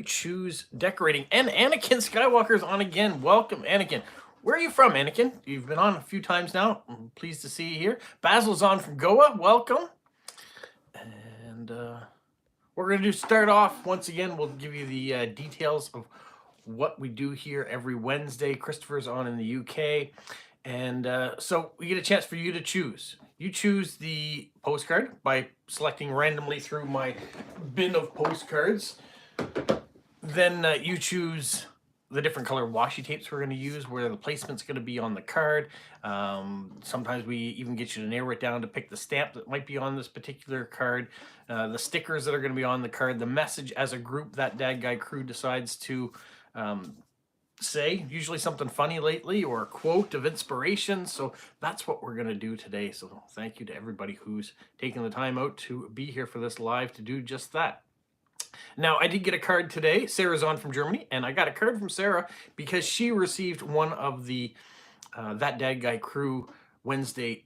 Choose decorating. And Anakin Skywalker's on again. Welcome, Anakin. Where are you from, Anakin? You've been on a few times now. I'm pleased to see you here. Basil's on from Goa. Welcome. And we're going to start off once again. We'll give you the details of what we do here every Wednesday. Christopher's on in the UK. And so we get a chance for you to choose. You choose the postcard by selecting randomly through my bin of postcards. Then you choose the different color washi tapes we're going to use, where the placement's going to be on the card. Sometimes we even get you to narrow it down to pick the stamp that might be on this particular card, the stickers that are going to be on the card, the message as a group that Dad Guy crew decides to say, usually something funny lately or a quote of inspiration. So that's what we're going to do today. So thank you to everybody who's taking the time out to be here for this live to do just that. Now, I did get a card today. Sarah's on from Germany, and I got a card from Sarah because she received one of the That Dad Guy crew Wednesday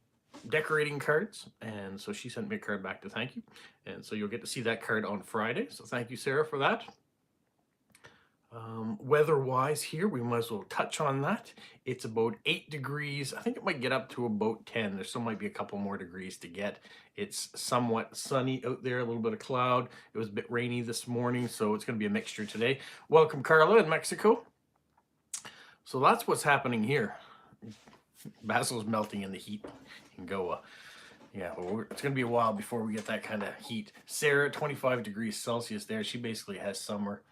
decorating cards, and so she sent me a card back to thank you. And so you'll get to see that card on Friday. So thank you, Sarah, for that. Weather-wise here, we might as well touch on that. It's about 8 degrees. I think it might get up to about 10. There still might be a couple more degrees to get. It's somewhat sunny out there, a little bit of cloud. It was a bit rainy this morning, so it's going to be a mixture today. Welcome, Carla in Mexico. So that's what's happening here. Basil's melting in the heat in Goa. Yeah, well, it's going to be a while before we get that kind of heat. Sarah, 25 degrees Celsius there. She basically has summer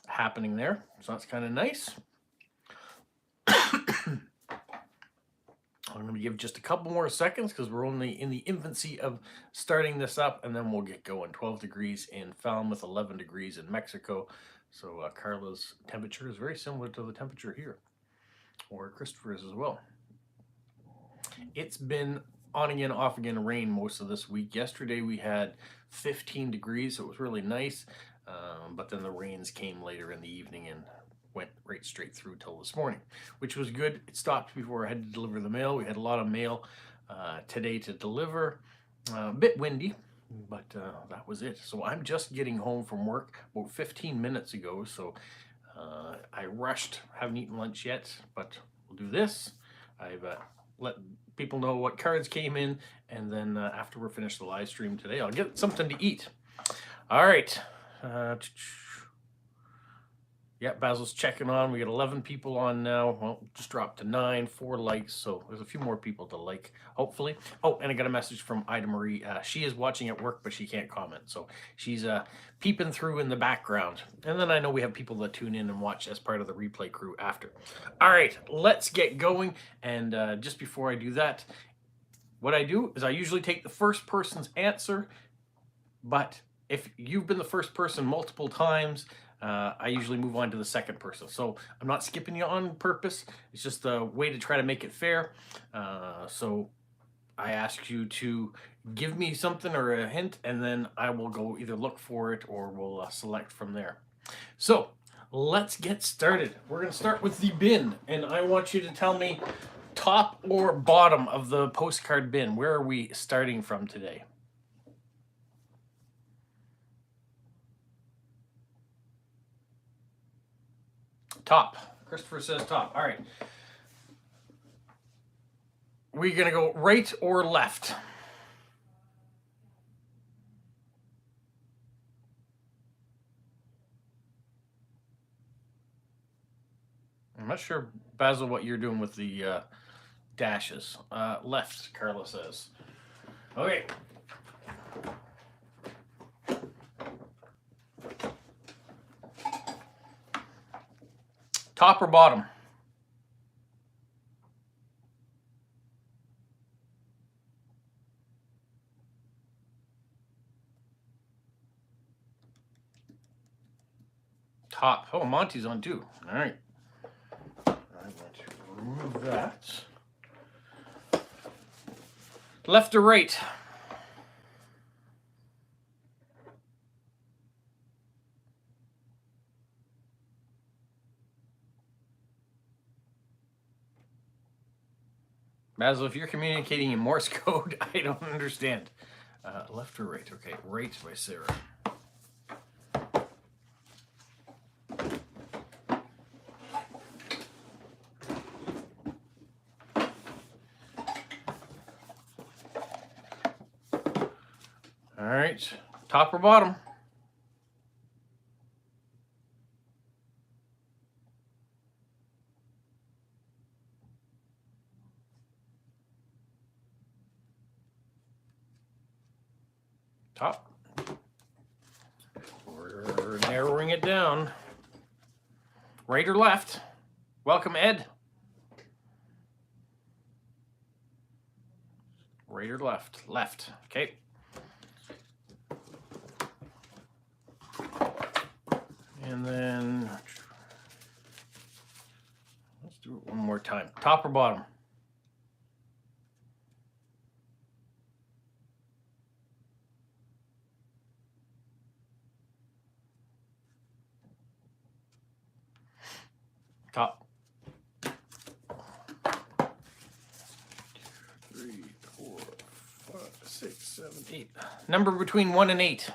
happening there, so that's kind of nice. I'm going to give just a couple more seconds because we're only in the infancy of starting this up, and then we'll get going. 12 degrees in Falmouth, 11 degrees in Mexico. So Carla's temperature is very similar to the temperature here, or Christopher's as well. It's been on again, off again rain most of this week. Yesterday we had 15 degrees, so it was really nice. But then the rains came later in the evening and went right straight through till this morning, which was good. It stopped before I had to deliver the mail. We had a lot of mail today to deliver. A bit windy, but that was it. So I'm just getting home from work about 15 minutes ago. So I rushed, haven't eaten lunch yet, but we'll do this. I've let people know what cards came in, and then after we're finished the live stream today, I'll get something to eat. All right. Yeah, Basil's checking on. We got 11 people on now. Well, just dropped to 9, 4 likes. So there's a few more people to like, hopefully. Oh, and I got a message from Ida Marie. She is watching at work, but she can't comment. So she's peeping through in the background. And then I know we have people that tune in and watch as part of the replay crew after. All right, let's get going. And just before I do that, what I do is I usually take the first person's answer, but if you've been the first person multiple times, I usually move on to the second person. So I'm not skipping you on purpose. It's just a way to try to make it fair. So I ask you to give me something or a hint, and then I will go either look for it or we'll select from there. So let's get started. We're going to start with the bin, and I want you to tell me top or bottom of the postcard bin. Where are we starting from today? Top. Christopher says top. All right. We're going to go right or left? I'm not sure, Basil, what you're doing with the dashes. Left, Carla says. Okay. Top or bottom? Top. Oh, Monty's on too. All right. I'm going to remove that. Left or right? Basil, if you're communicating in Morse code, I don't understand. Left or right? Okay, right by Sarah. All right, top or bottom? Top. We're narrowing it down. Right or left? Welcome, Ed. Right or left? Left. Okay. And then let's do it one more time. Top or bottom? Top. 3, 4, 5, 6, 7, 8. Number between 1 and 8.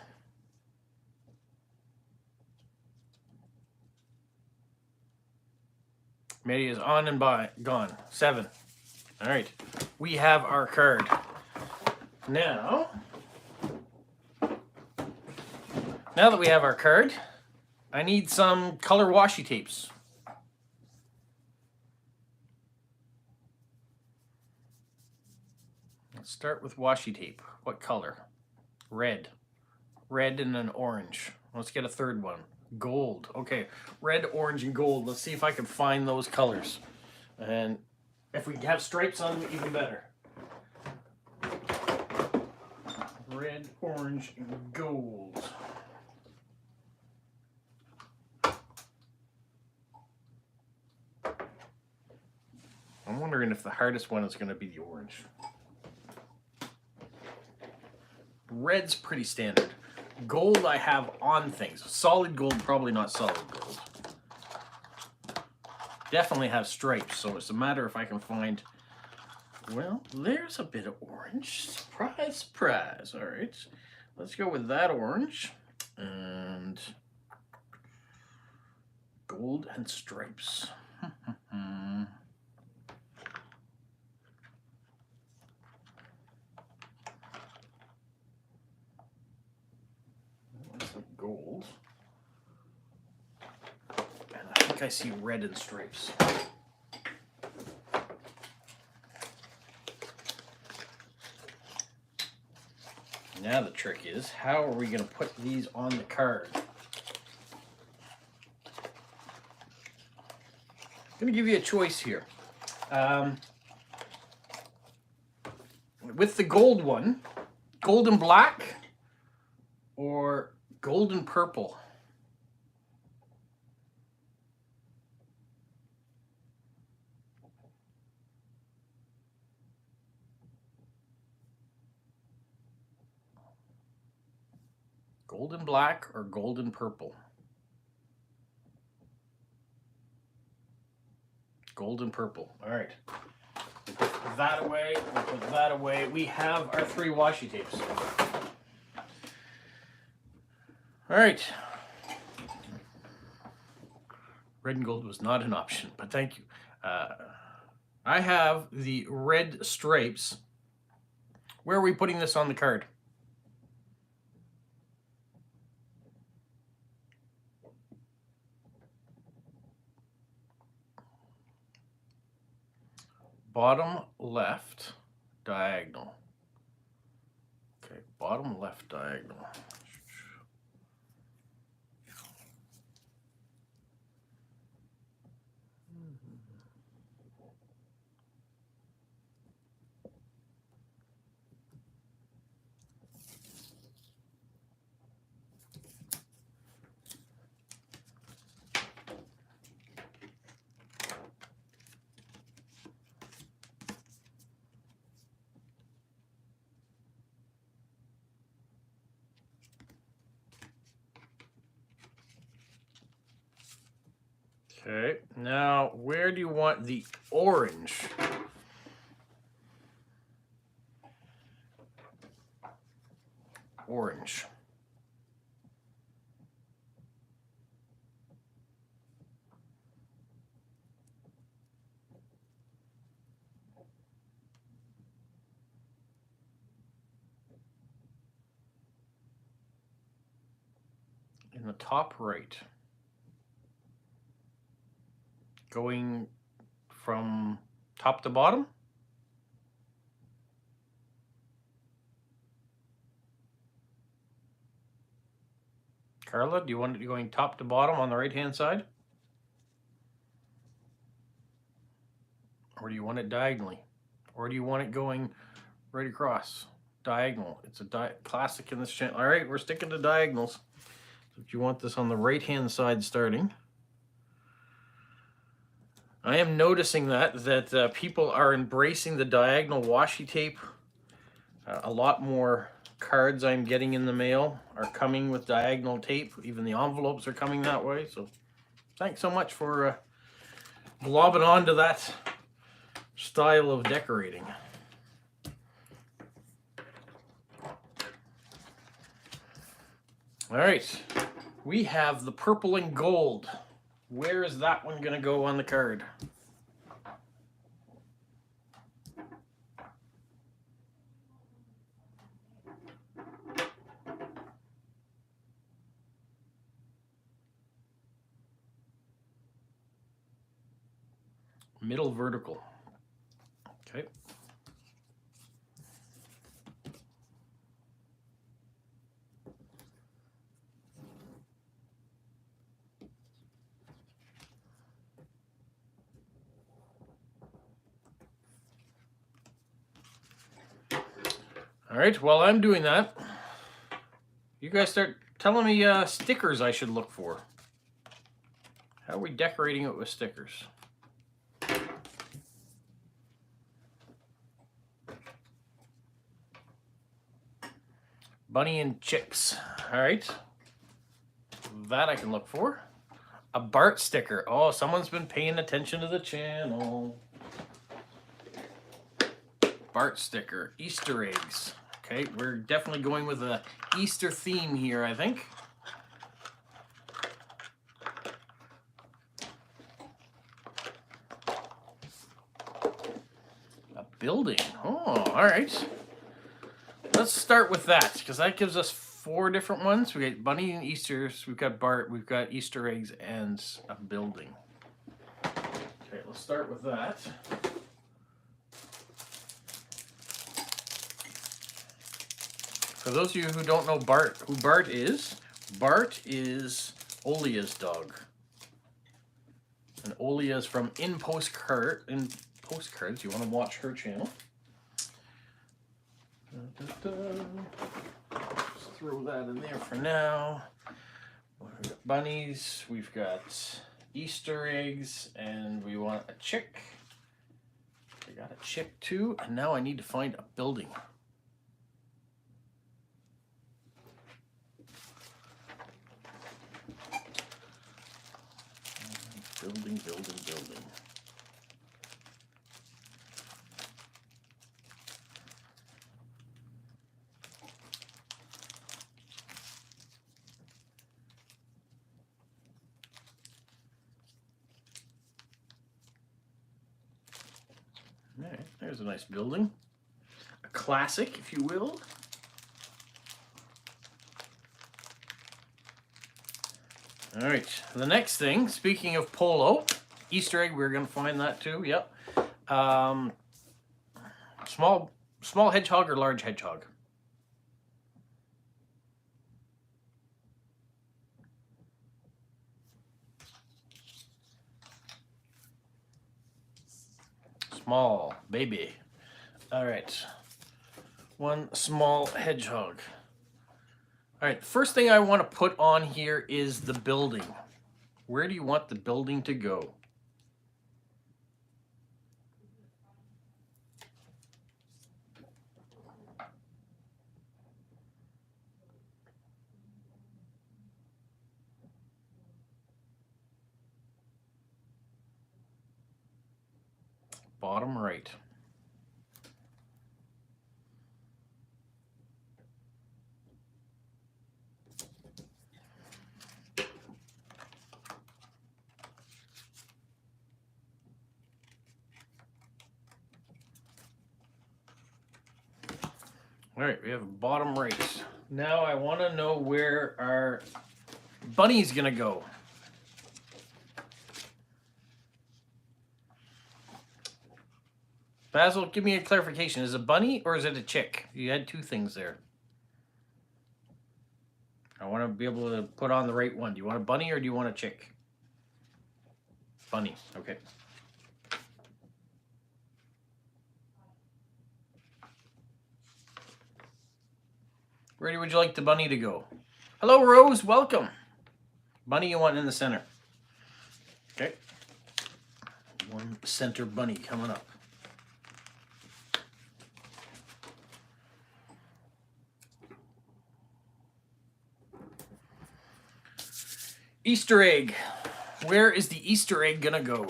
Medi is on and by, gone. 7. All right, we have our card. Now that we have our card, I need some color washi tapes. Let's start with washi tape. What color? Red. Red and an orange. Let's get a third one. Gold. Okay, red, orange, and gold. Let's see if I can find those colors. And if we have stripes on them, even better. Red, orange, and gold. I'm wondering if the hardest one is going to be the orange. Red's pretty standard. Gold I have on things. Solid gold, probably not solid gold. Definitely have stripes, so it's a matter if I can find... Well, there's a bit of orange. Surprise, surprise. All right, let's go with that orange. And gold and stripes. Gold. And I think I see red and stripes. Now the trick is, how are we going to put these on the card? I'm going to give you a choice here. With the gold one, gold and black or gold and purple? Gold and black or gold and purple? Gold and purple. All right. We'll put that away. We'll put that away. We have our 3 washi tapes. All right. Red and gold was not an option, but thank you. I have the red stripes. Where are we putting this on the card? Bottom left diagonal. Okay, bottom left diagonal. Okay, now where do you want the orange? Orange. in the top right. Going from top to bottom. Carla, do you want it going top to bottom on the right-hand side? Or do you want it diagonally? Or do you want it going right across? Diagonal. It's a classic in this channel. All right, we're sticking to diagonals. So if you want this on the right-hand side starting. I am noticing that people are embracing the diagonal washi tape. A lot more cards I'm getting in the mail are coming with diagonal tape. Even the envelopes are coming that way. So thanks so much for globbing on to that style of decorating. All right, we have the purple and gold. Where is that one going to go on the card? Middle vertical. Okay. All right, while I'm doing that, you guys start telling me stickers I should look for. How are we decorating it with stickers? Bunny and chicks. All right, that I can look for. A Bart sticker. Oh, someone's been paying attention to the channel. Bart sticker. Easter eggs. Okay, we're definitely going with a Easter theme here, I think. A building. Oh, all right. Let's start with that, because that gives us 4 different ones. We got Bunny and Easter's, we've got Bart, we've got Easter eggs, and a building. Okay, let's start with that. For those of you who don't know who Bart is Olia's dog. And Olia is from Postcards. You want to watch her channel. Just throw that in there for now. We've got bunnies, we've got Easter eggs, and we want a chick. I got a chick too, and now I need to find a building. Building. All right, there's a nice building. A classic, if you will. All right, the next thing, speaking of polo, Easter egg, we're going to find that too, yep. Small hedgehog or large hedgehog? Small, baby. All right, one small hedgehog. All right, the first thing I want to put on here is the building. Where do you want the building to go? Bottom right. All right, we have a bottom right. Now I want to know where our Bunny's gonna go. Basil, give me a clarification. Is it a bunny or is it a chick? You had two things there. I want to be able to put on the right one. Do you want a bunny or do you want a chick? Bunny. Okay. Where would you like the bunny to go? Hello, Rose. Welcome. Bunny you want in the center. Okay. One center bunny coming up. Easter egg. Where is the Easter egg gonna go?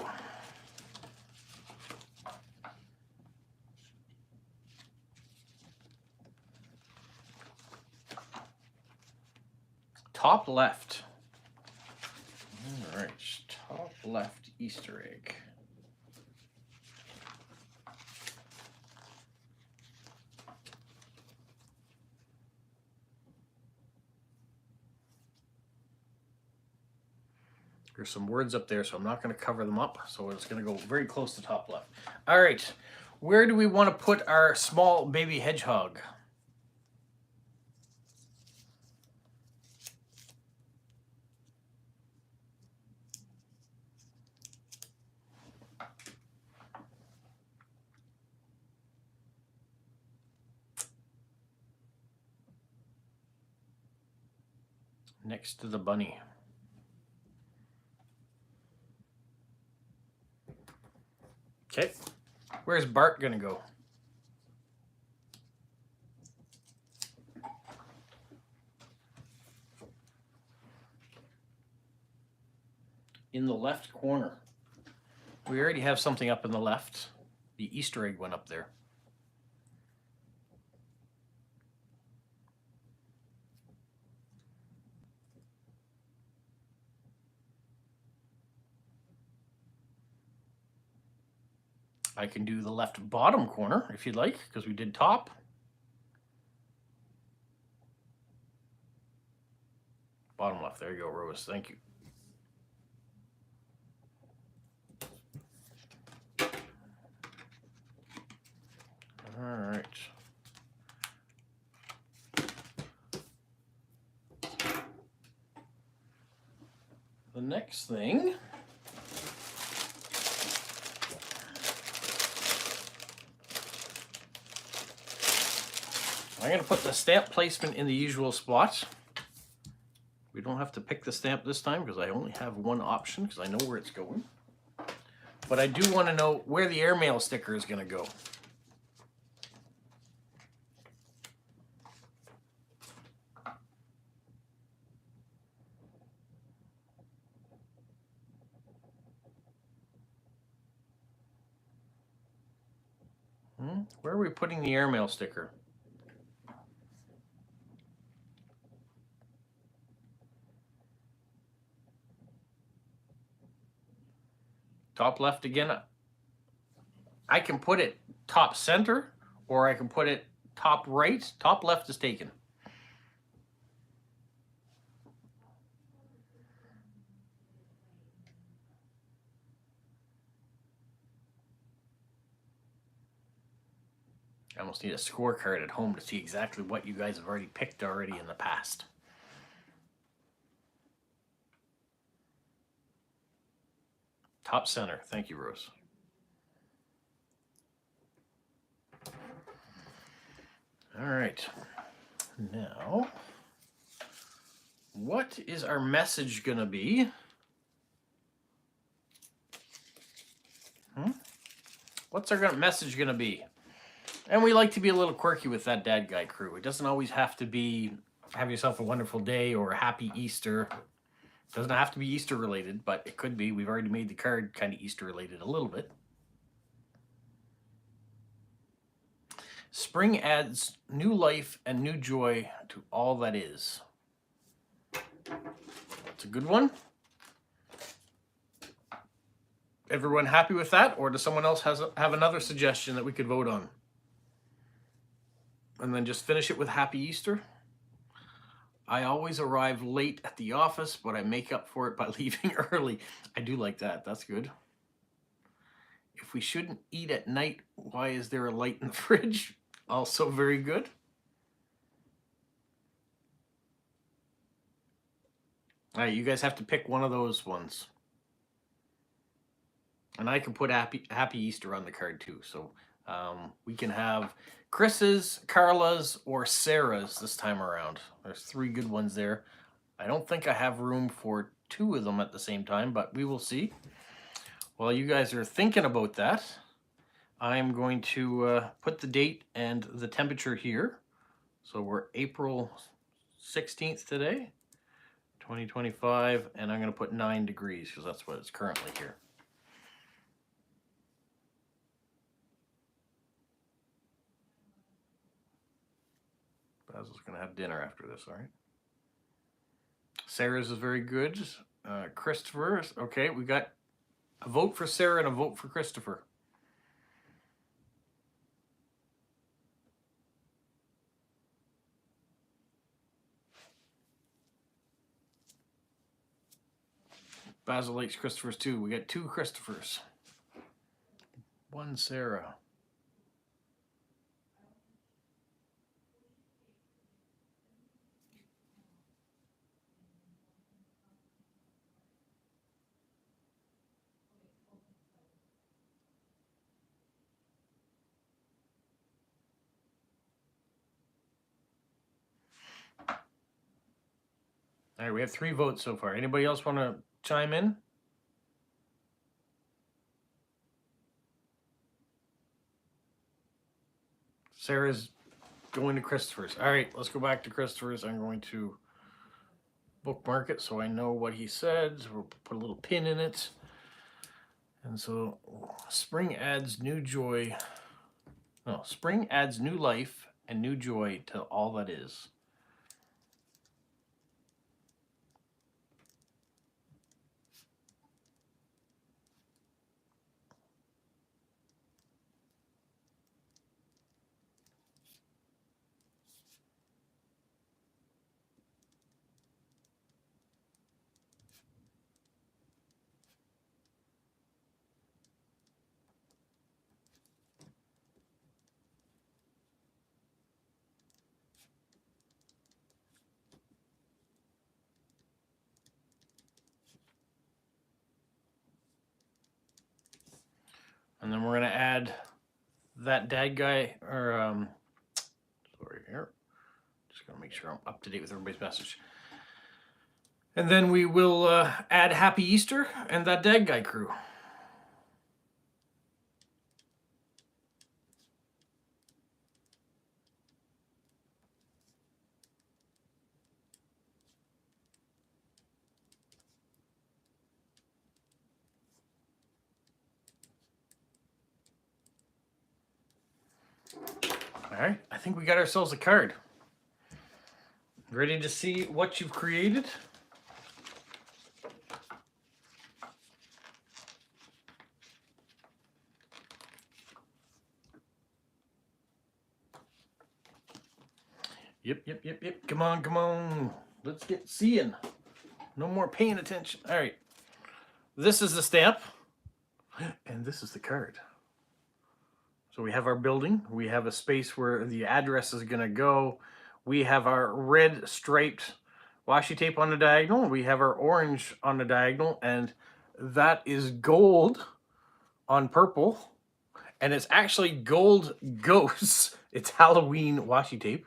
Top left. All right, top left Easter egg. There's some words up there, so I'm not going to cover them up. So it's going to go very close to top left. All right, where do we want to put our small baby hedgehog? Next to the bunny. Okay, where's Bart gonna go? In the left corner. We already have something up in the left. The Easter egg went up there. I can do the left bottom corner if you'd like, because we did top. Bottom left, there you go, Rose, thank you. All right. The next thing. I'm going to put the stamp placement in the usual spot. We don't have to pick the stamp this time because I only have one option because I know where it's going. But I do want to know where the airmail sticker is going to go. Where are we putting the airmail sticker? Top left again. I can put it top center or I can put it top right. Top left is taken. I almost need a scorecard at home to see exactly what you guys have already picked already in the past. Top center. Thank you, Rose. All right. Now, what is our message going to be? What's our message going to be? And we like to be a little quirky with that Dad Guy crew. It doesn't always have to be have yourself a wonderful day or a happy Easter. It doesn't have to be Easter related, but it could be. We've already made the card kind of Easter related a little bit. Spring adds new life and new joy to all that is. That's a good one. Everyone happy with that? Or does someone else have another suggestion that we could vote on? And then just finish it with Happy Easter. I always arrive late at the office, but I make up for it by leaving early. I do like that. That's good. If we shouldn't eat at night, why is there a light in the fridge? Also very good. All right, you guys have to pick one of those ones. And I can put Happy Easter on the card too. So we can have Chris's, Carla's, or Sarah's this time around. There's 3 good ones there. I don't think I have room for 2 of them at the same time, but we will see. While you guys are thinking about that, I'm going to put the date and the temperature here. So we're April 16th today, 2025, and I'm going to put 9 degrees because that's what it's currently here. Basil's going to have dinner after this, all right? Sarah's is very good. Christopher's, okay, we got a vote for Sarah and a vote for Christopher. Basil likes Christopher's too. We got 2 Christophers. 1 Sarah. All right, we have 3 votes so far. Anybody else want to chime in? Sarah's going to Christopher's. All right, let's go back to Christopher's. I'm going to bookmark it so I know what he said. So we'll put a little pin in it. And so spring adds new joy. No, spring adds new life and new joy to all that is. And then we're going to add that dad guy, or, sorry here. Just going to make sure I'm up to date with everybody's message. And then we will add Happy Easter and that dad guy crew. All right, I think we got ourselves a card. Ready to see what you've created? Yep. Come on. Let's get seeing. No more paying attention. All right. This is the stamp, and this is the card. So we have our building. We have a space where the address is going to go. We have our red striped washi tape on the diagonal. We have our orange on the diagonal, and that is gold on purple. And it's actually gold ghosts. It's Halloween washi tape.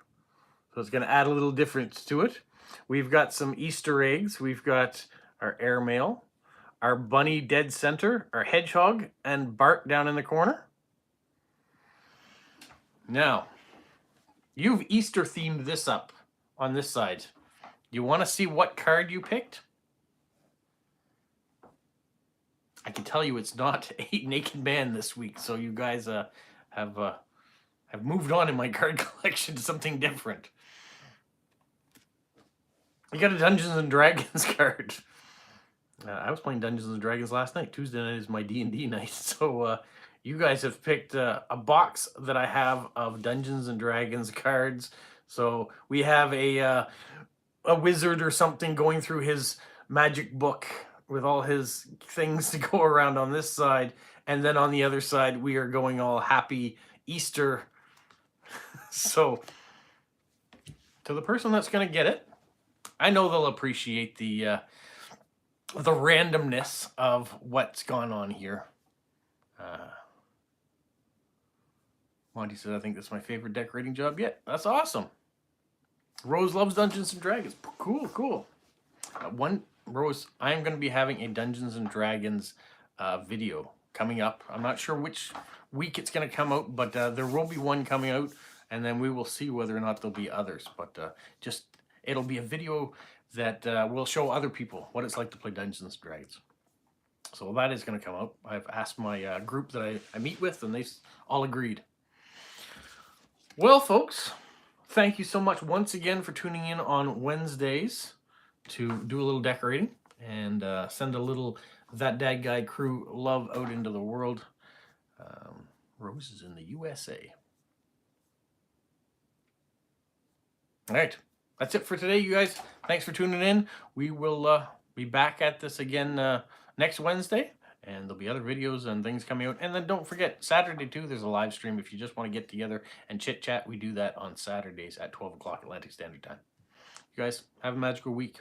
So it's going to add a little difference to it. We've got some Easter eggs. We've got our airmail, our bunny dead center, our hedgehog, and Bart down in the corner. Now, you've Easter themed this up on this side. You want to see what card you picked? I can tell you it's not a naked man this week, so you guys have moved on in my card collection to something different. You got a Dungeons and Dragons card. I was playing Dungeons and Dragons last night. Tuesday night is my D&D night, so you guys have picked a box that I have of Dungeons and Dragons cards. So we have a a wizard or something going through his magic book with all his things to go around on this side, and then on the other side we are going all happy Easter. So to the person that's going to get it, I know they'll appreciate the randomness of what's gone on here. Monty said, I think that's my favorite decorating job yet. That's awesome. Rose loves Dungeons and Dragons. Cool, cool. Rose, I am going to be having a Dungeons and Dragons video coming up. I'm not sure which week it's going to come out, but there will be one coming out, and then we will see whether or not there'll be others. But it'll be a video that will show other people what it's like to play Dungeons and Dragons. So that is going to come out. I've asked my group that I meet with, and they all agreed. Well, folks, thank you so much once again for tuning in on Wednesdays to do a little decorating and send a little That Dad Guy crew love out into the world. Roses in the USA. All right, that's it for today, you guys. Thanks for tuning in. We will be back at this again next Wednesday, and there'll be other videos and things coming out. And then don't forget, Saturday too, there's a live stream. If you just want to get together and chit chat, we do that on Saturdays at 12 o'clock Atlantic Standard Time. You guys have a magical week.